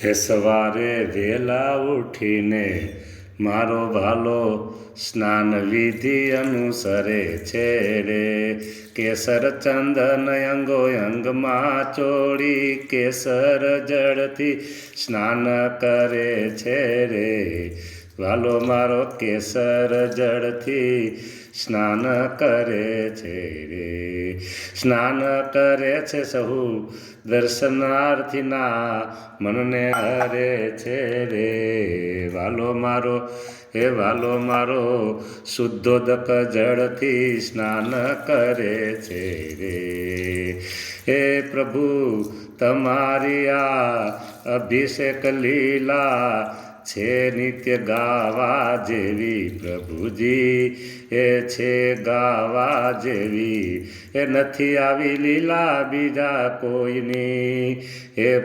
હે સવારે વહેલા ઉઠીને મારો ભાલો સ્નાન વિધિ અનુસરે છે રે. કેસર ચંદન અંગો અંગમાં ચોળી કેસર જળથી સ્નાન કરે છે રે. વાલો મારો કેસર જળથી સ્નાન કરે છે રે. સ્નાન કરે છે સહુ દર્શનાર્થીના મનને હરે છે રે. વાલો મારો હે વાલો મારો શુદ્ધોદક જળથી સ્નાન કરે છે રે. હે પ્રભુ તમારી આ અભિષેક લીલા છે નિત્ય ગાવા જેવી પ્રભુજી. એ છે ગાવા જેવી એ નથી આવી લીલા બીજા કોઈની. એ